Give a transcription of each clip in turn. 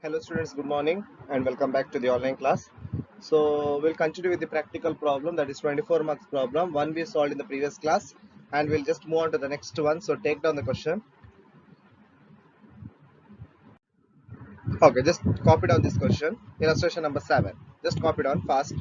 Hello students, good morning and welcome back to the online class. So we'll continue with the practical problem, that is 24 marks problem. One we solved in the previous class and we'll just move on to the next one. So take down the question. Okay, just copy down this question. Illustration number 7. Just copy down fast.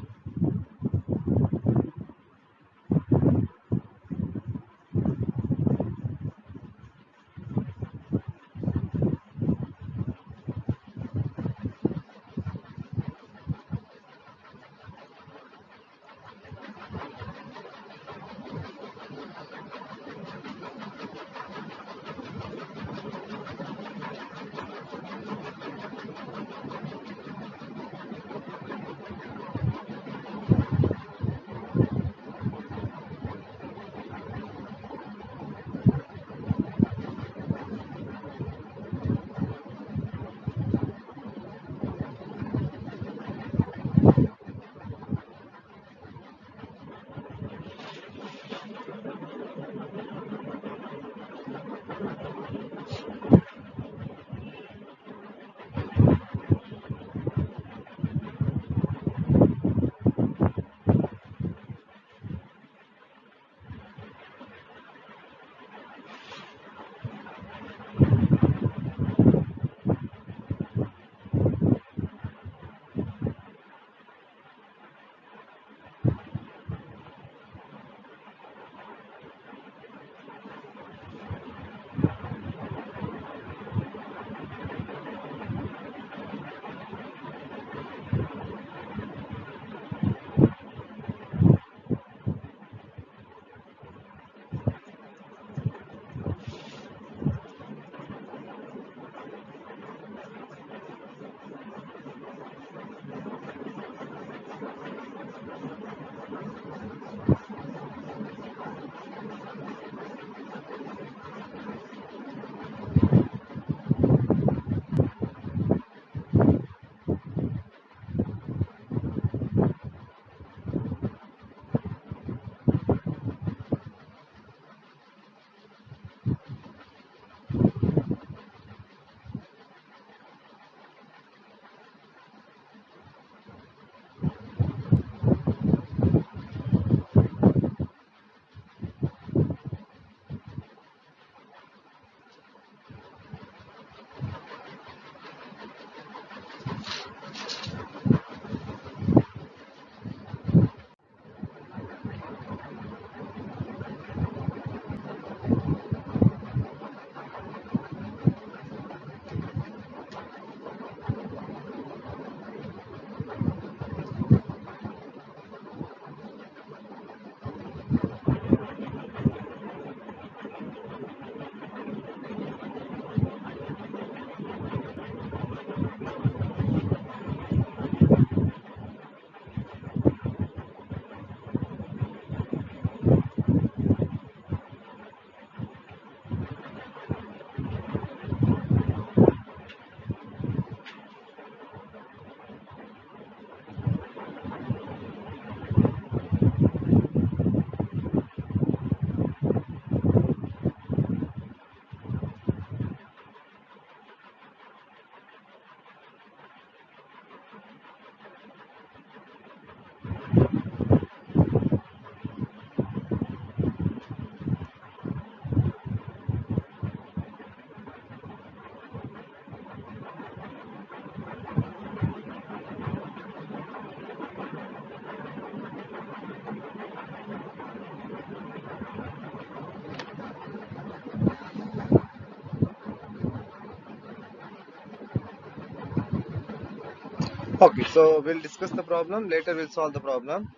Okay, so we'll discuss the problem. Later we'll solve the problem.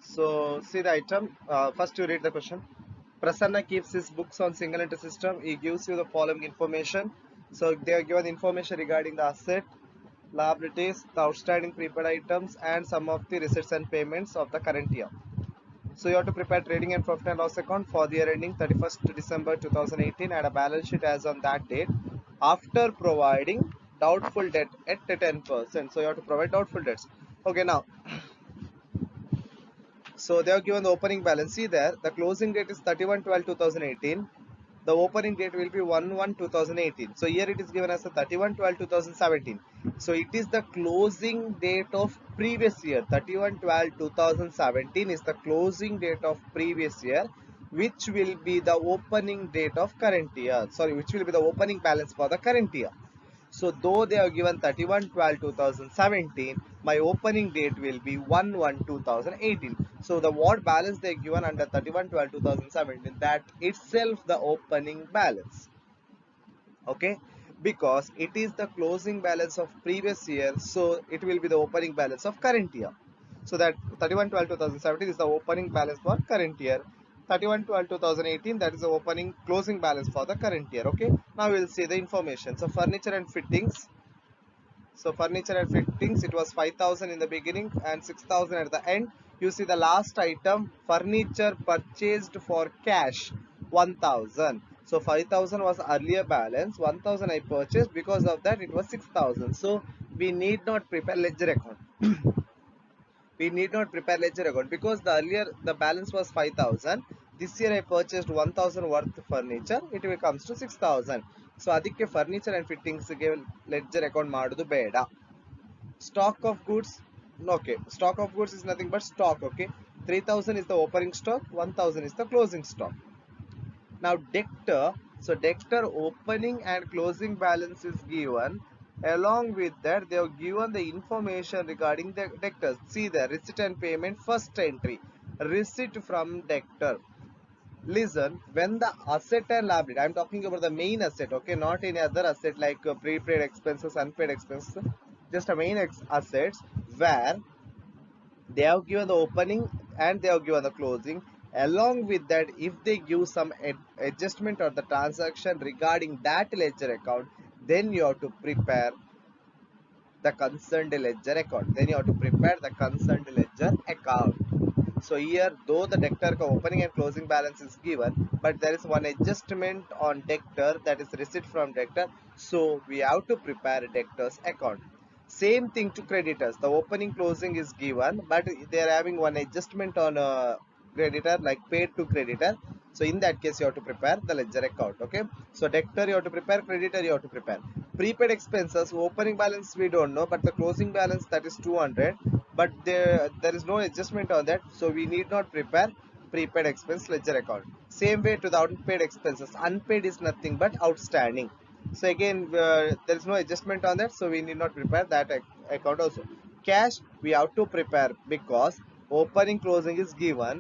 So see the item. First you read the question. Prasanna keeps his books on single entry system. He gives you the following information. So they are given information regarding the asset, liabilities, the outstanding prepaid items, and some of the receipts and payments of the current year. So you have to prepare trading and profit and loss account for the year ending 31st December 2018 and a balance sheet as on that date after providing doubtful debt at 10%. So you have to provide doubtful debts. Okay, now, so they have given the opening balance. See there, the closing date is 31/12/2018. The opening date will be 1/1/2018. So here it is given as a 31/12/2017. So it is the closing date of previous year. 31/12/2017 is the closing date of previous year, which will be the opening date of current year. Sorry, which will be the opening balance for the current year. So though they are given 31/12/2017, my opening date will be 1/1/2018. So the what balance they are given under 31/12/2017, that itself the opening balance. Okay, because it is the closing balance of previous year, so it will be the opening balance of current year. So that 31/12/2017 is the opening balance for current year. 31/12/2018, that is the opening closing balance for the current year. Okay, now we'll see the information. So furniture and fittings. So furniture and fittings, it was 5,000 in the beginning and 6,000 at the end. You see the last item, furniture purchased for cash, 1,000. So 5,000 was earlier balance, 1,000 I purchased, because of that it was 6,000. So we need not prepare ledger account. We need not prepare ledger account because the earlier the balance was 5,000. This year I purchased 1,000 worth furniture. It becomes to 6,000. So adikke furniture and fittings ಗೆ ledger account ಮಾಡುದು ಬೇಡ. Stock of goods, okay. Stock of goods is nothing but stock. Okay, 3,000 is the opening stock, 1,000 is the closing stock. Now debtor, so debtor opening and closing balance is given. Along with that, they have given the information regarding the debtors. See the receipt and payment, first entry, receipt from debtor. Listen, when the asset and liability, I am talking about the main asset, okay, not any other asset like prepaid expenses, unpaid expenses, just a main assets where they have given the opening and they have given the closing. Along with that, if they give some adjustment or the transaction regarding that ledger account, then you have to prepare the concerned ledger account. Then you have to prepare the concerned ledger account. So here, though the debtor opening and closing balance is given, but there is one adjustment on debtor, that is receipt from debtor. So we have to prepare a debtor's account. Same thing to creditors. The opening closing is given, but they are having one adjustment on a creditor, like paid to creditor. So in that case, you have to prepare the ledger account. Okay. So debtor you have to prepare, creditor you have to prepare. Prepaid expenses, opening balance we don't know, but the closing balance, that is 200. But there is no adjustment on that, so we need not prepare prepaid expense ledger account. Same way to the unpaid expenses. Unpaid is nothing but outstanding. So again, there is no adjustment on that, so we need not prepare that account also. Cash we have to prepare because opening closing is given.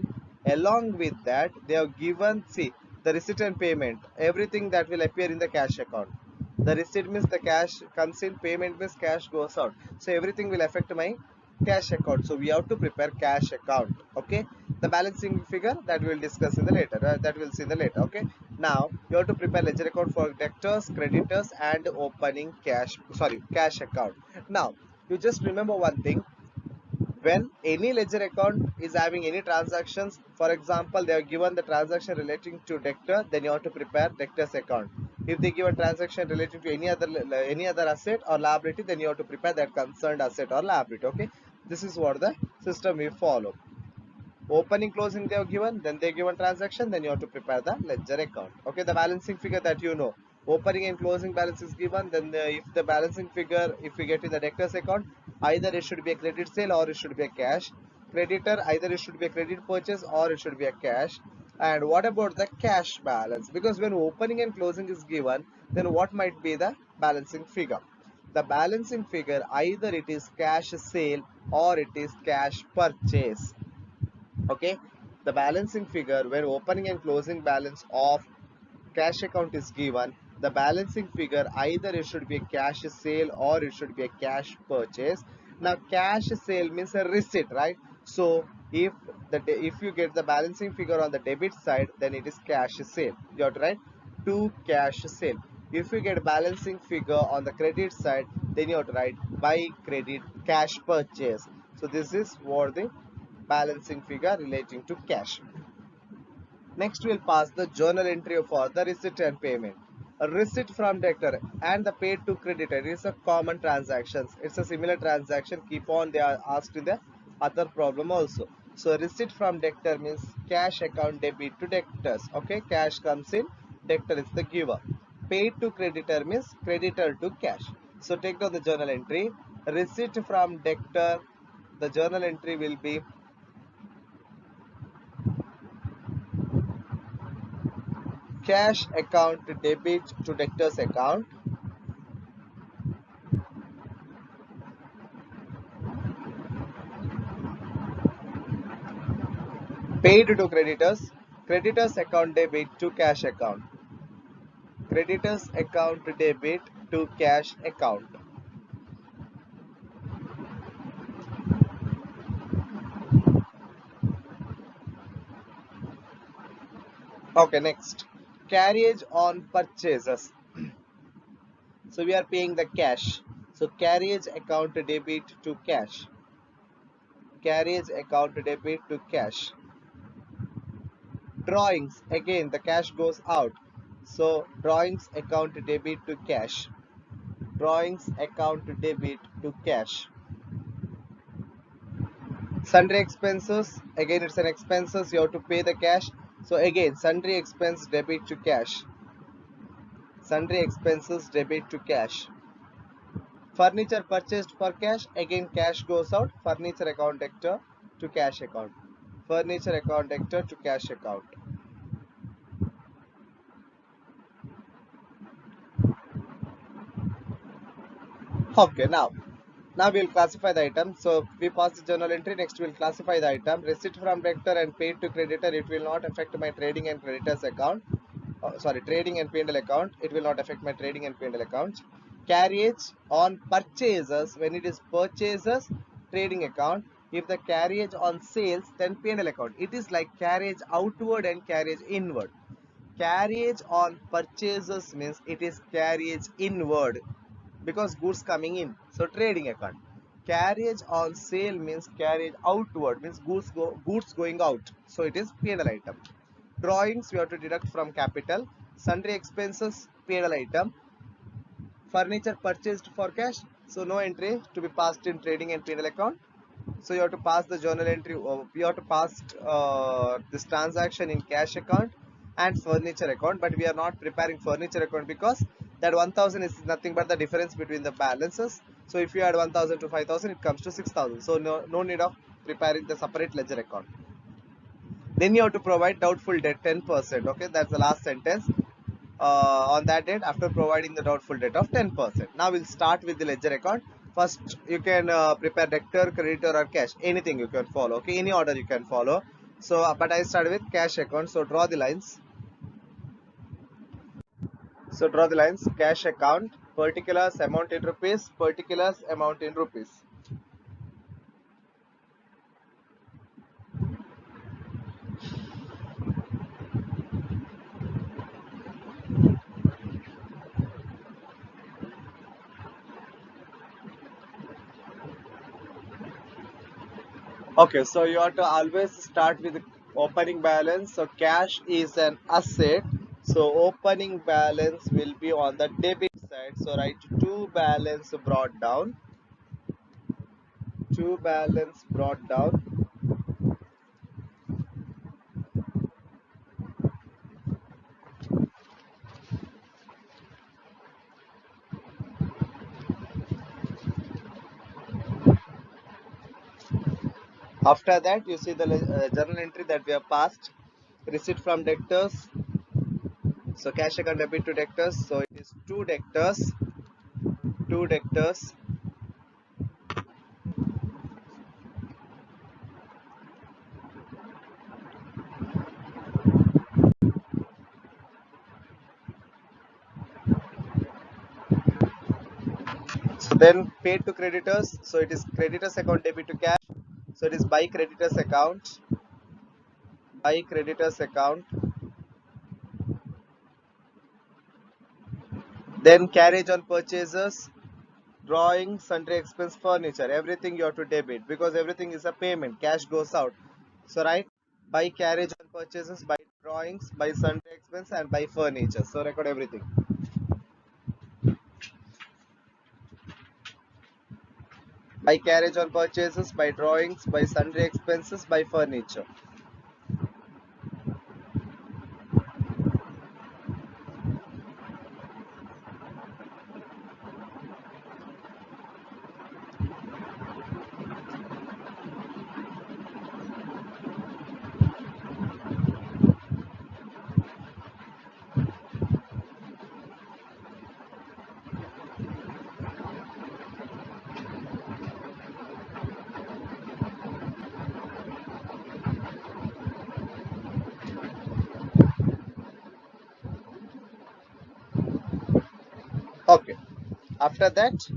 Along with that, they have given, see, the receipt and payment, everything that will appear in the cash account. The receipt means the cash comes in, payment means cash goes out. So everything will affect my cash account. So we have to prepare cash account. Okay, the balancing figure that we will discuss in the later, that we'll see in the later. Okay, now you have to prepare ledger account for debtors, creditors, and opening cash account. Now you just remember one thing: when any ledger account is having any transactions, for example, they are given the transaction relating to debtor, then you have to prepare debtors account. If they give a transaction relating to any other asset or liability, then you have to prepare that concerned asset or liability. Okay, this is what the system we follow. Opening closing they have given, then they give a transaction, then you have to prepare the ledger account. Okay, the balancing figure that you know, opening and closing balance is given, then if the balancing figure, if we get in the debtors account, either it should be a credit sale or it should be a cash. Creditor, either it should be a credit purchase or it should be a cash. And what about the cash balance? Because when opening and closing is given, then what might be the balancing figure? The balancing figure, either it is cash sale or it is cash purchase. Okay, the balancing figure when opening and closing balance of cash account is given, the balancing figure, either it should be a cash sale or it should be a cash purchase. Now cash sale means a receipt, right? So if you get the balancing figure on the debit side, then it is cash sale. You have to write to cash sale. If you get balancing figure on the credit side, then you have to write by credit cash purchase. So this is what the balancing figure relating to cash. Next, we'll pass the journal entry for the receipt and payment. A receipt from debtor and the paid to creditor is a common transaction. It's a similar transaction. Keep on, they are asked in the other problem also. So receipt from debtor means cash account debit to debtors. Okay, cash comes in, debtor is the giver. Paid to creditor means creditor to cash. So take down the journal entry. Receipt from debtor, the journal entry will be cash account debit to debtor's account. Paid to creditors, creditors account debit to cash account. Creditors account debit to cash account. Okay, next. Carriage on purchases. So we are paying the cash. So carriage account debit to cash. Carriage account debit to cash. Drawings, again the cash goes out. So drawings account debit to cash. Drawings account debit to cash. Sundry expenses, again it's an expenses, you have to pay the cash. So again sundry expense debit to cash. Sundry expenses debit to cash. Furniture purchased for cash, again cash goes out. Furniture account debtor to cash account. Furniture account debtor to cash account. Okay, now we'll classify the item. So we pass the journal entry. Next we'll classify the item. Receipt from debtor and paid to creditor. It will not affect my trading and creditors account. Trading and P&L account. It will not affect my trading and P&L account. Carriage on purchases. When it is purchases, trading account. If the carriage on sales, then P&L account. It is like carriage outward and carriage inward. Carriage on purchases means it is carriage inward because goods coming in. So trading account. Carriage on sale means carriage outward means goods going out. So it is P&L item. Drawings we have to deduct from capital. Sundry expenses P&L item. Furniture purchased for cash. So no entry to be passed in trading and P&L account. So you have to pass the journal entry. We have to pass this transaction in cash account and furniture account, but we are not preparing furniture account because that 1000 is nothing but the difference between the balances. So if you add 1000 to 5000, it comes to 6000. So no need of preparing the separate ledger account. Then you have to provide doubtful debt 10%. Okay, that's the last sentence. On that date, after providing the doubtful debt of 10%. Now we'll start with the ledger account. First, you can prepare debtor, creditor, or cash. Anything you can follow. Okay, any order you can follow. So, but I start with cash account. So draw the lines. So draw the lines. Cash account. Particulars amount in rupees. Particulars amount in rupees. Okay, so you have to always start with the opening balance. So cash is an asset. So opening balance will be on the debit side. So write to balance brought down. To balance brought down. After that, you see the journal entry that we have passed. Receipt from debtors. So cash account debit to debtors. So it is two debtors. Two debtors. So then paid to creditors. So it is creditors account debit to cash. So it is by creditors account. By creditors account. Then carriage on purchases. Drawing, sundry expense, furniture. Everything you have to debit because everything is a payment. Cash goes out. So right, by carriage on purchases, by drawings, by sundry expense, and by furniture. So record everything. By carriage on purchases, by drawings, by sundry expenses, by furniture. Okay. After that,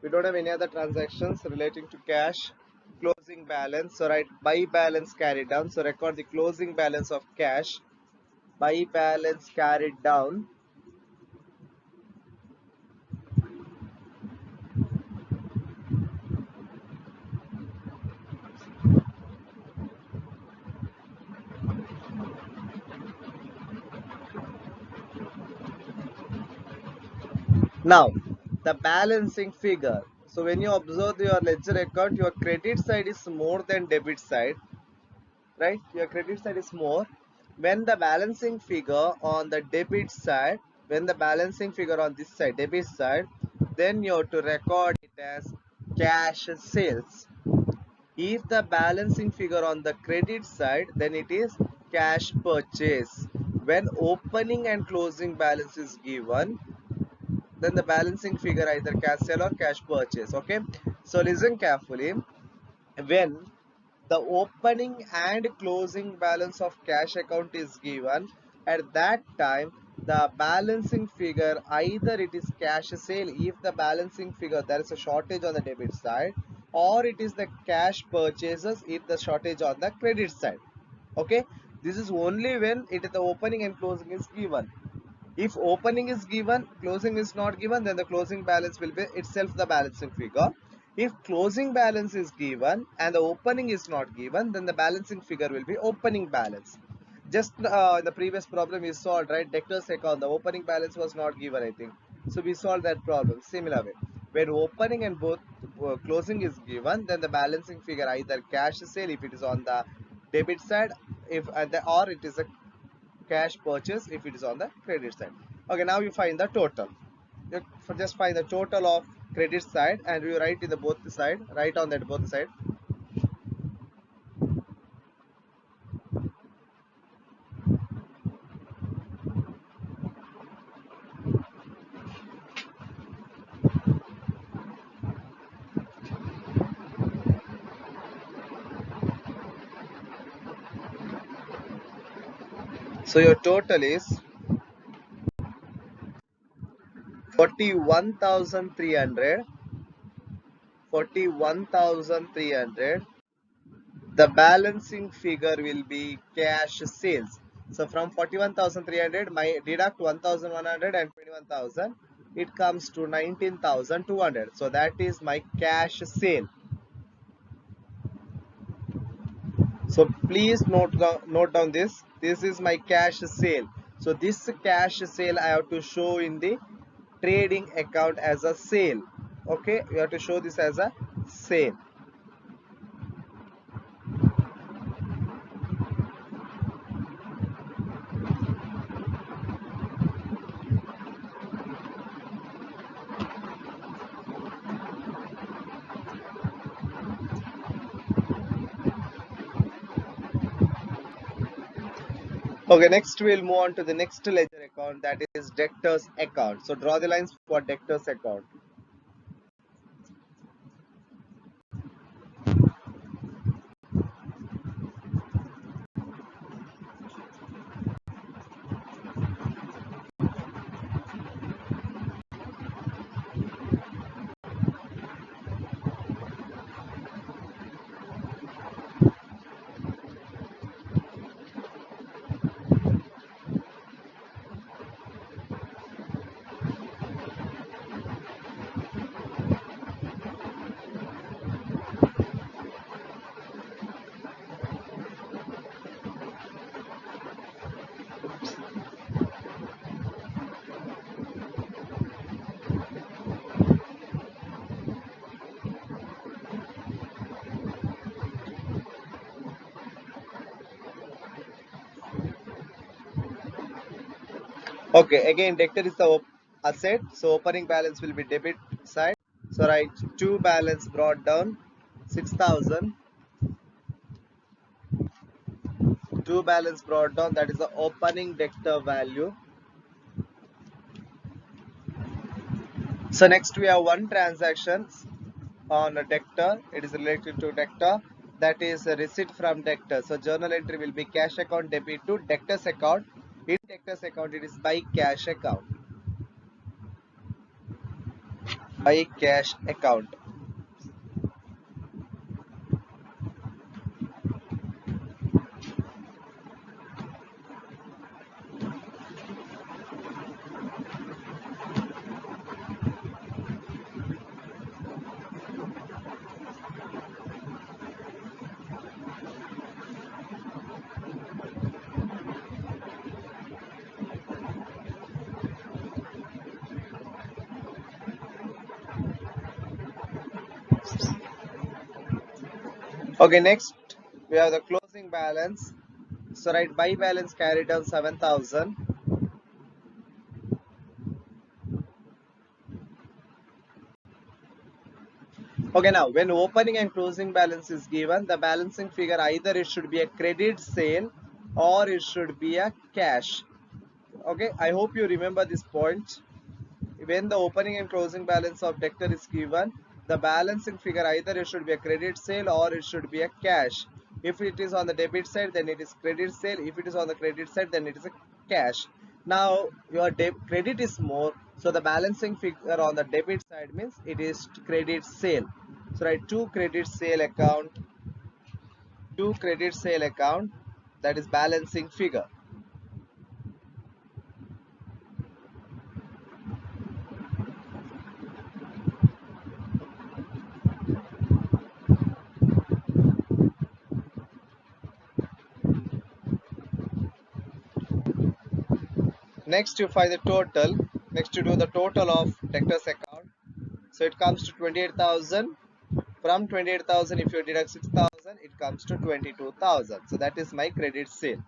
we don't have any other transactions relating to cash. Closing balance. So write buy balance carried down. So record the closing balance of cash. Buy balance carried down. Now, the balancing figure. So when you observe your ledger account, your credit side is more than debit side, right? Your credit side is more. When the balancing figure on the debit side, when the balancing figure on this side, debit side, then you have to record it as cash sales. If the balancing figure on the credit side, then it is cash purchase. When opening and closing balance is given, then the balancing figure either cash sale or cash purchase. Okay, so listen carefully. When the opening and closing balance of cash account is given, at that time the balancing figure either it is cash sale if the balancing figure there is a shortage on the debit side, or it is the cash purchases if the shortage on the credit side. Okay, this is only when it is the opening and closing is given. If opening is given, closing is not given, then the closing balance will be itself the balancing figure. If closing balance is given and the opening is not given, then the balancing figure will be opening balance. Just in the previous problem we solved, right? Debtors account, the opening balance was not given, I think. So we solved that problem similar way. When opening and both closing is given, then the balancing figure either cash sale if it is on the debit side, if or it is a cash purchase if it is on the credit side. Okay, now you find the total. You just find the total of credit side and you write in the both side, write on that both side. So your total is 41,300. 41,300. The balancing figure will be cash sales. So from 41,300, my deduct 1,100 and 21,000, it comes to 19,200. So that is my cash sale. So please note down this. This is my cash sale. So this cash sale I have to show in the trading account as a sale. Okay, you have to show this as a sale. Okay, next we'll move on to the next ledger account, that is debtors account. So draw the lines for debtors account. Okay, again debtor is the asset, so opening balance will be debit side. So write to balance brought down 6,000. To balance brought down, that is the opening debtor value. So next we have one transaction on a debtor. It is related to debtor, that is a receipt from debtor. So journal entry will be cash account debit to debtors account. In debtors account it is by cash account. by cash account. Okay, next we have the closing balance. So write buy balance carried on 7,000. Okay, now when opening and closing balance is given, the balancing figure either it should be a credit sale or it should be a cash. Okay, I hope you remember this point. When the opening and closing balance of debtor is given, the balancing figure either it should be a credit sale or it should be a cash. If it is on the debit side, then it is credit sale. If it is on the credit side, then it is a cash. Now your credit is more, so the balancing figure on the debit side means it is credit sale. So write two credit sale account, that is balancing figure. Next you find the total. Next you do the total of debtors account. So it comes to 28,000. From 28,000, if you deduct 6,000, it comes to 22,000. So that is my credit sale.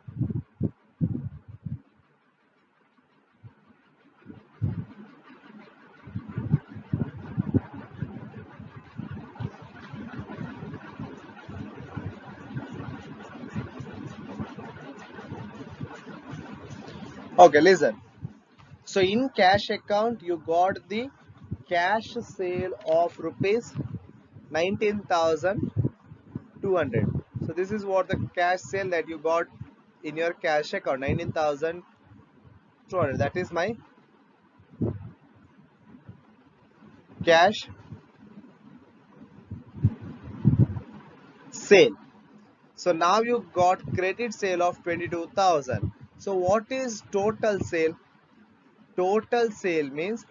Okay, listen. So in cash account, you got the cash sale of rupees 19,200. So this is what the cash sale that you got in your cash account, 19,200. That is my cash sale. So now you got credit sale of 22,000. So what is total sale? Total sale means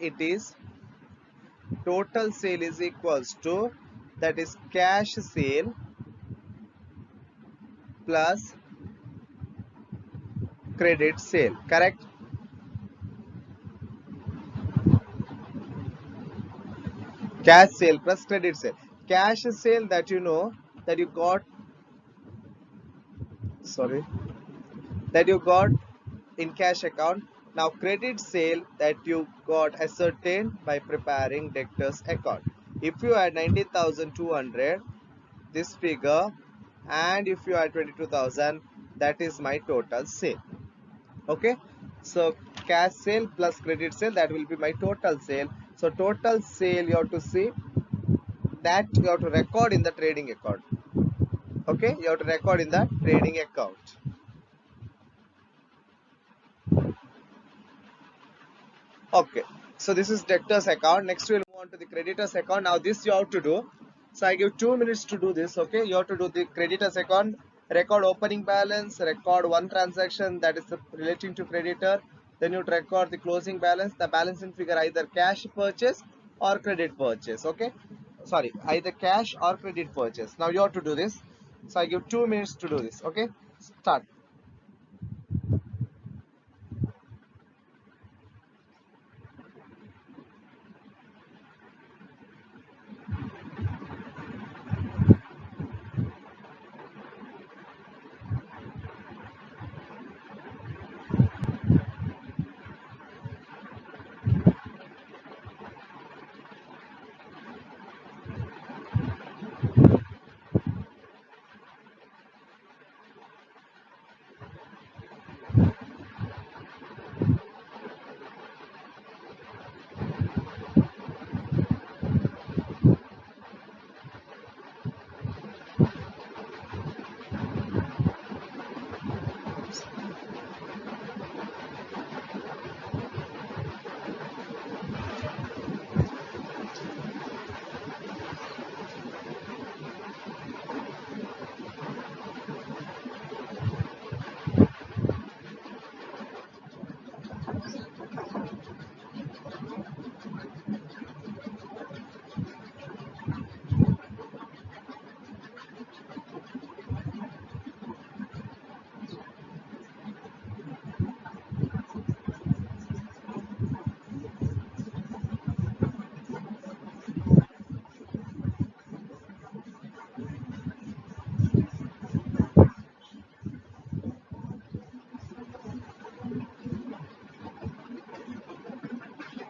total sale is equals to, that is cash sale plus credit sale, correct? Cash sale plus credit sale. Cash sale that you know that you got, sorry, that you got in cash account. Now credit sale that you got ascertained by preparing debtors account. If you add 19,200, this figure, and if you add 22,000, that is my total sale. Okay, so cash sale plus credit sale, that will be my total sale. So total sale you have to see, that you have to record in the trading account. Okay, you have to record in the trading account. Okay, so this is debtors account. Next we'll move on to the creditors account. Now this you have to do, so I give 2 minutes to do this. Okay, you have to do the creditors account, record opening balance, record one transaction that is relating to creditor, then you record the closing balance, the balancing figure either cash purchase or credit purchase. Okay, sorry, either cash or credit purchase. Now you have to do this, so I give 2 minutes to do this. Okay, start.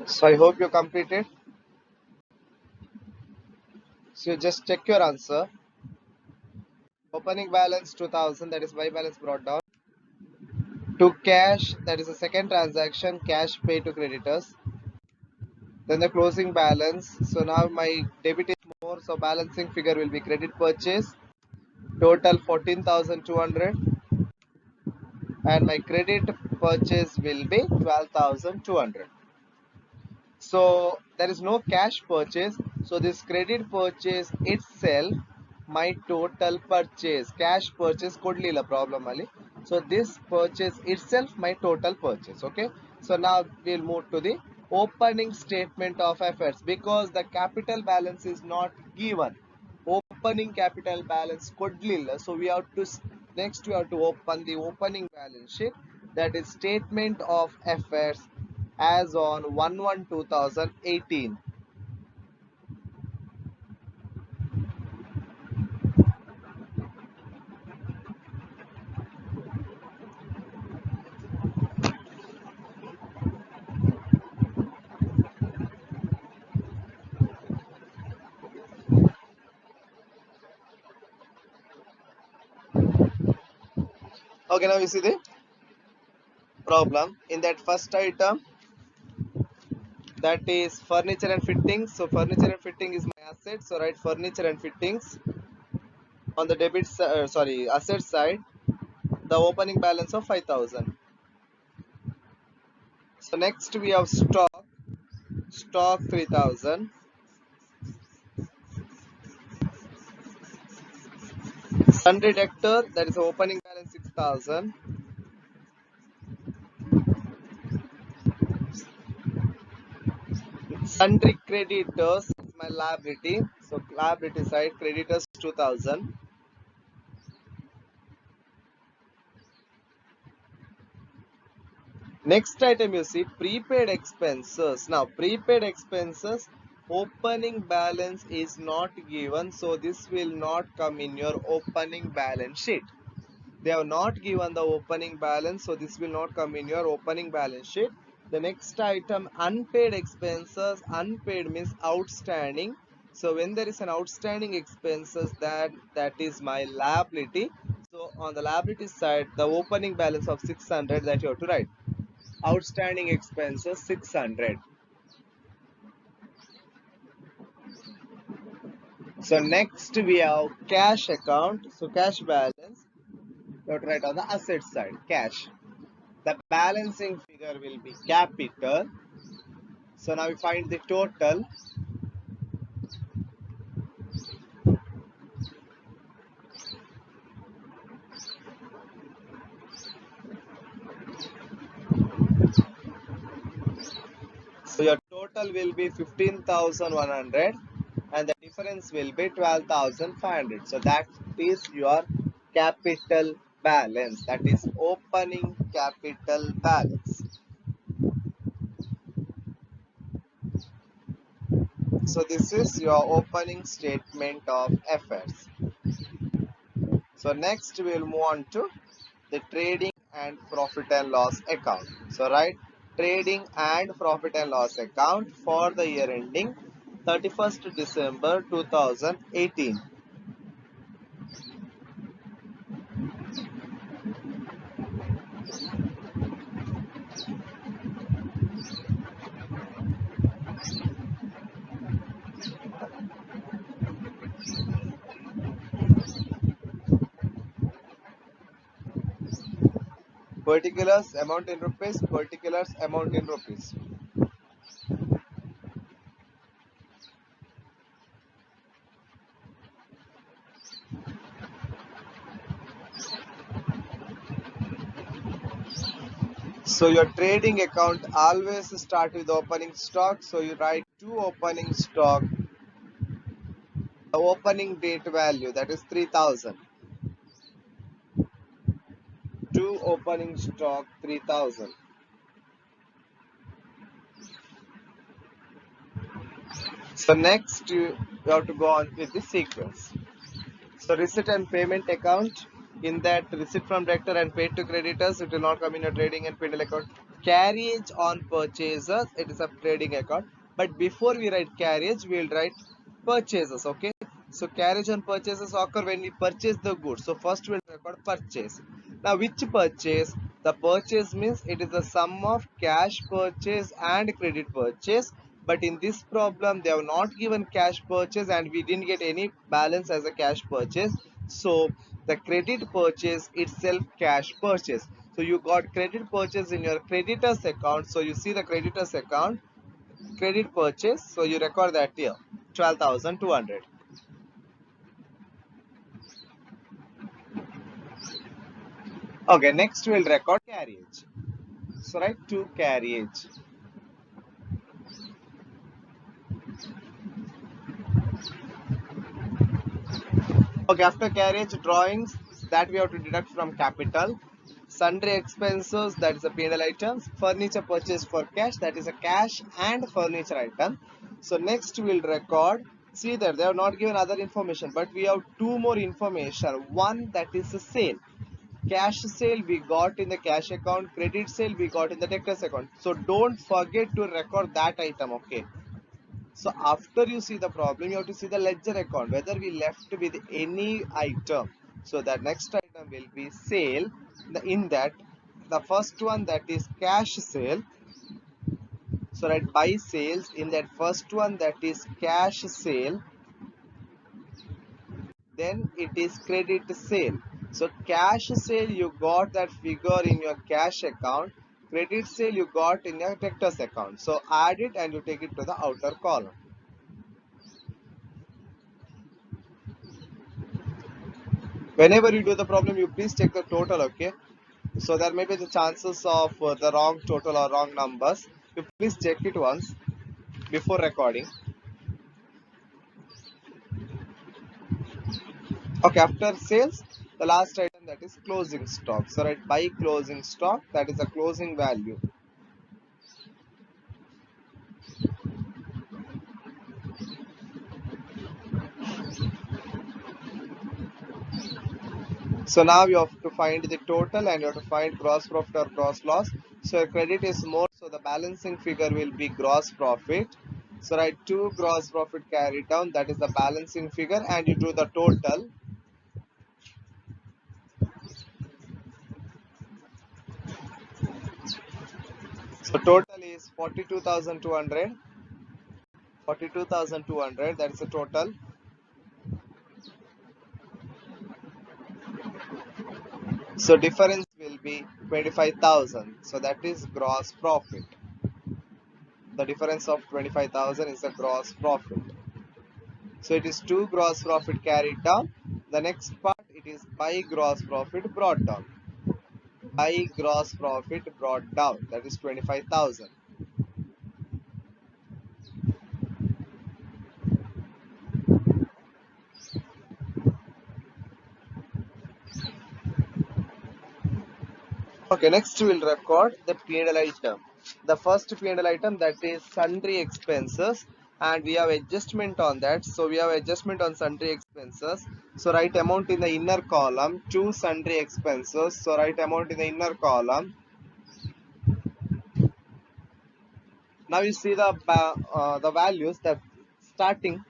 So I hope you completed. So you just check your answer. Opening balance 2000, that is buy balance brought down. To cash, that is the second transaction, cash paid to creditors. Then the closing balance. So now my debit is more, so balancing figure will be credit purchase. Total 14,200 and my credit purchase will be 12,200. So there is no cash purchase. So this credit purchase itself, my total purchase, cash purchase kodlila problem ali. So this purchase itself, my total purchase. Okay. So now we'll move to the opening statement of affairs because the capital balance is not given. Opening capital balance kodlila. So we have to next we have to open the opening balance sheet, that is statement of affairs as on 1/1/2018. Okay, now you see the problem in that first item, that is furniture and fittings. So furniture and fitting is my asset. So write furniture and fittings on the asset side. The opening balance of 5,000. So next we have stock 3,000. Sundry debtor, that is opening balance 6,000. Sundry creditors is my liability. So liability side, creditors 2,000. Next item you see prepaid expenses. Now prepaid expenses opening balance is not given, so this will not come in your opening balance sheet. They have not given the opening balance, so this will not come in your opening balance sheet. The next item, unpaid expenses. Unpaid means outstanding. So when there is an outstanding expenses, that is my liability. So on the liability side, the opening balance of 600 that you have to write. Outstanding expenses 600. So next we have cash account. So cash balance, you have to write on the asset side, cash. The balancing figure will be capital. So now we find the total. So your total will be 15,100 and the difference will be 12,500. So that is your capital balance. That is opening capital balance. So this is your opening statement of affairs. So next we will move on to the trading and profit and loss account. So write trading and profit and loss account for the year ending 31st December 2018. Particulars amount in rupees, particulars amount in rupees. So your trading account always start with opening stock. So you write two opening stock. The opening date value, that is 3,000. Two opening stock 3,000. So next you have to go on with the sequence. So receipt and payment account. In that receipt from debtor and paid to creditors, it will not come in your trading and P&L account. Carriage on purchases, it is a trading account. But before we write carriage, we will write purchases. Okay. So carriage on purchases occur when we purchase the goods. So first we will record purchase. Now which purchase? The purchase means it is the sum of cash purchase and credit purchase. But in this problem, they have not given cash purchase and we didn't get any balance as a cash purchase. So the credit purchase itself cash purchase. So you got credit purchase in your creditors account. So you see the creditors account, credit purchase. So you record that here, 12,200. Okay, next we'll record carriage. So write to carriage. Okay, after carriage drawings that we have to deduct from capital. Sundry expenses, that is a P&L items. Furniture purchase for cash, that is a cash and furniture item. So next we'll record. See there, they have not given other information, but we have two more information. One, that is a sale. Cash sale we got in the cash account, credit sale we got in the debtors account. So don't forget to record that item. Okay. So after you see the problem, you have to see the ledger account, whether we left with any item. So the next item will be sale. In that, the first one, that is cash sale. So write buy sales. In that first one, that is cash sale. Then it is credit sale. So cash sale, you got that figure in your cash account. Credit sale you got in your debtors account. So add it and you take it to the outer column. Whenever you do the problem, you please check the total. Okay. So there may be the chances of the wrong total or wrong numbers. You please check it once before recording. Okay, after sales, the last item, that is closing stock. So right, buy closing stock, that is a closing value. So now you have to find the total and you have to find gross profit or gross loss. So your credit is more, so the balancing figure will be gross profit. So write 2 gross profit carried down, that is the balancing figure, and you do the total. So total is 42,200. 42,200, that is the total. So difference will be 25,000. So that is gross profit. The difference of 25,000 is the gross profit. So it is 2 gross profit carried down. The next part, it is by gross profit brought down. By gross profit brought down, that is 25,000. Okay, next we will record the P&L item. The first P&L item, that is sundry expenses, and we have adjustment on that. So we have adjustment on sundry expenses. So write amount in the inner column, to sundry expenses. So write amount in the inner column. Now you see the values, that starting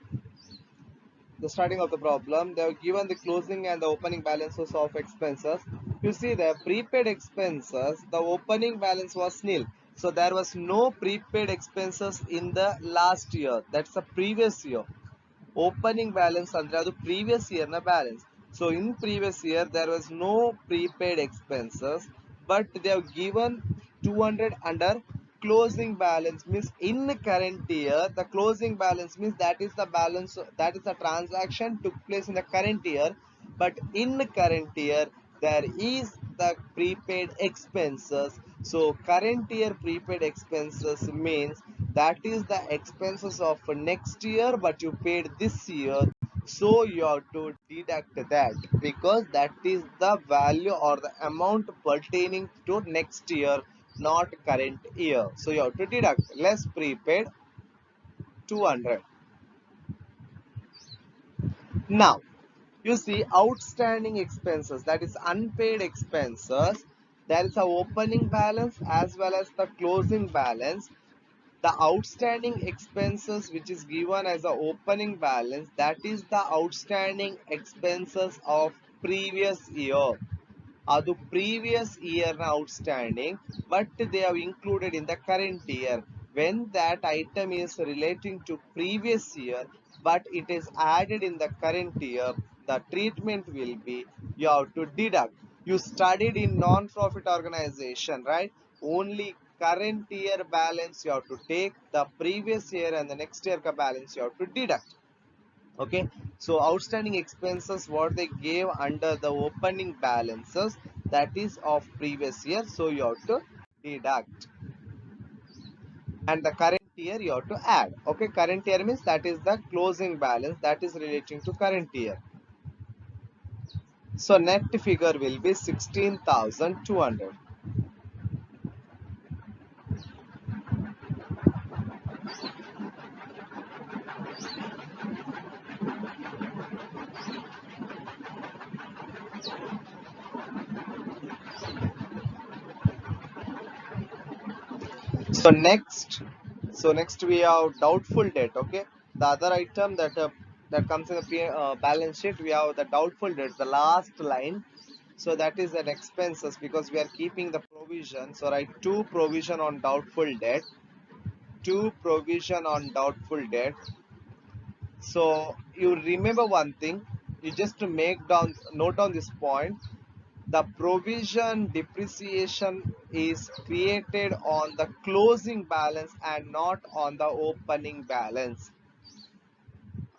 the starting of the problem, they have given the closing and the opening balances of expenses. You see the prepaid expenses, the opening balance was nil. So there was no prepaid expenses in the last year. That's the previous year. Opening balance under the previous year na balance. So in previous year there was no prepaid expenses, but they have given 200 under closing balance, means in the current year the closing balance means that is the balance, that is the transaction took place in the current year, but in the current year there is the prepaid expenses. So current year prepaid expenses means that is the expenses of next year but you paid this year, so you have to deduct that because that is the value or the amount pertaining to next year, not current year. So you have to deduct less prepaid 200. Now You see, outstanding expenses, that is unpaid expenses, there is a opening balance as well as the closing balance. The outstanding expenses which is given as the opening balance, that is the outstanding expenses of previous year. The previous year outstanding, but they have included in the current year. When that item is relating to previous year but it is added in the current year, the treatment will be you have to deduct. You studied in non-profit organization, right? Only current year balance you have to take, the previous year and the next year balance you have to deduct. Okay, so outstanding expenses what they gave under the opening balances, that is of previous year, so you have to deduct, and the current year you have to add. Okay, current year means that is the closing balance that is relating to current year. So net figure will be 16,200. So next we have doubtful debt. Okay, the other item that comes in the balance sheet, we have the doubtful debt, the last line. So that is an expenses because we are keeping the provision. So write two provision on doubtful debt, two provision on doubtful debt. So you remember one thing, you just to make down note on this point. The provision depreciation is created on the closing balance and not on the opening balance.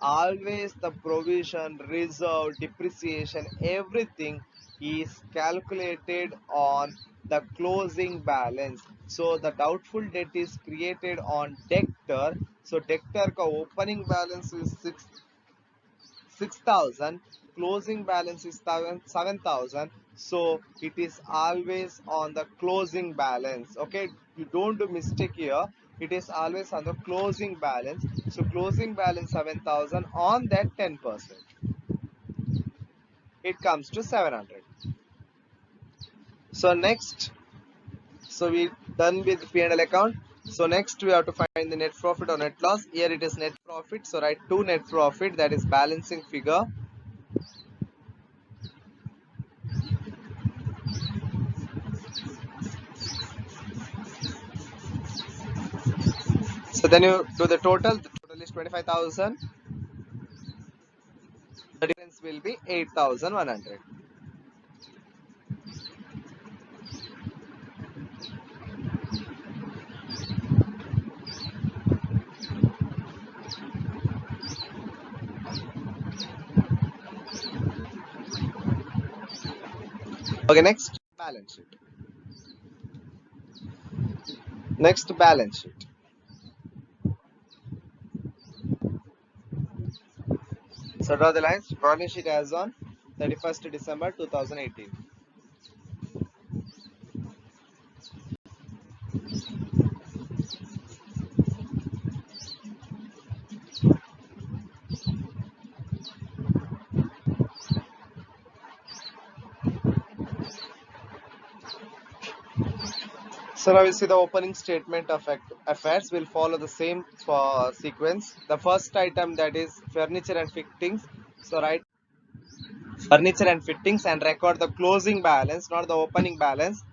Always the provision, reserve, depreciation, everything is calculated on the closing balance. So the doubtful debt is created on debtor. So debtor ka opening balance is 6,000, closing balance is 7,000. So it is always on the closing balance. Okay, you don't do mistake here. It is always on the closing balance. So closing balance 7,000, on that 10%, it comes to 700. So next, so we done with P&L account. So next we have to find the net profit or net loss. Here it is net profit. So write two net profit, that is balancing figure. So then you do the total. The total is 25,000. The difference will be 8,100. Okay, next balance sheet. Next balance sheet. So draw the lines. Balance sheet as on 31st December 2018. So now we see the opening statement of affairs will follow the same sequence. The first item, that is furniture and fittings. So write furniture and fittings and record the closing balance, not the opening balance.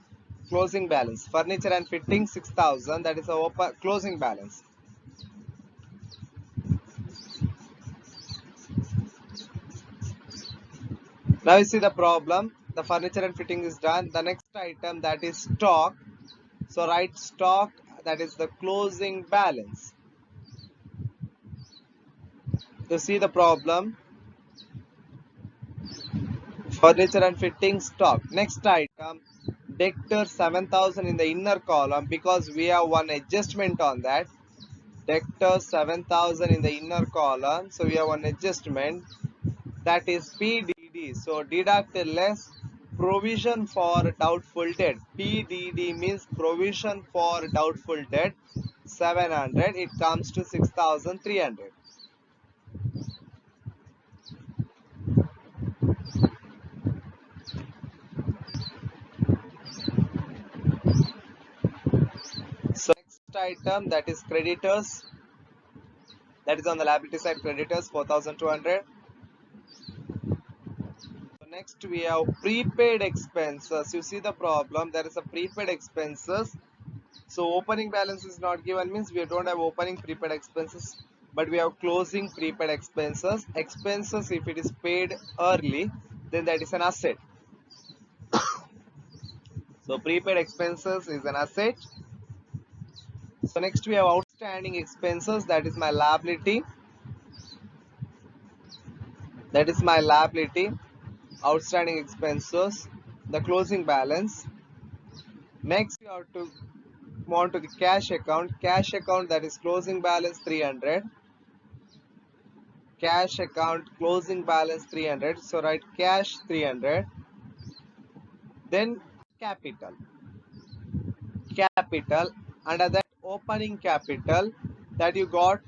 Closing balance. Furniture and fittings 6,000. That is the closing balance. Now you see the problem. The furniture and fitting is done. The next item, that is stock. So write stock, that is the closing balance. You see the problem. Furniture and fitting stock. Next item, debtor 7,000 in the inner column because we have one adjustment on that. Debtor 7,000 in the inner column. So we have one adjustment, that is PDD. So deduct less provision for doubtful debt. PDD means provision for doubtful debt 700. It comes to 6,300. item, that is creditors, that is on the liability side, creditors 4,200. So next we have prepaid expenses. You see the problem, there is a prepaid expenses. So opening balance is not given, means we don't have opening prepaid expenses, but we have closing prepaid expenses. Expenses, if it is paid early, then that is an asset. So prepaid expenses is an asset. So next we have outstanding expenses, that is my liability. That is my liability, outstanding expenses, the closing balance. Next you have to move on to the cash account. Cash account, that is closing balance 300. Cash account closing balance 300. So write cash 300. Then capital. Capital, under that opening capital that you got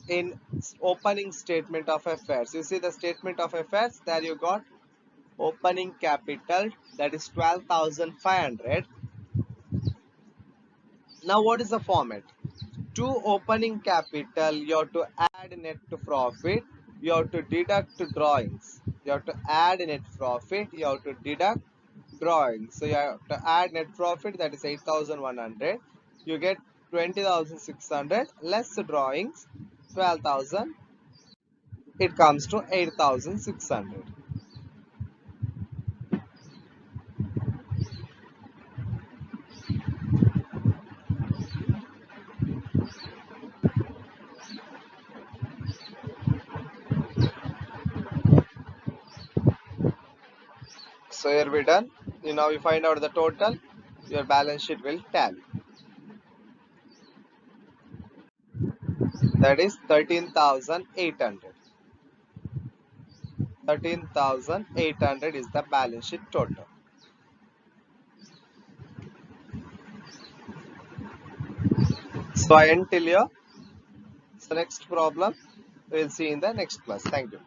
in opening statement of affairs. You see the statement of affairs, there you got opening capital, that is 12,500. Now what is the format? To opening capital, you have to add net profit, you have to deduct drawings. You have to add net profit, you have to deduct drawings. So you have to add net profit, that is 8,100. You get 20,600 less drawings 12,000. It comes to 8,600. So here we done. Now you find out the total. Your balance sheet will tally. That is 13,800. 13,800 is the balance sheet total. So I end till here. So next problem we will see in the next class. Thank you.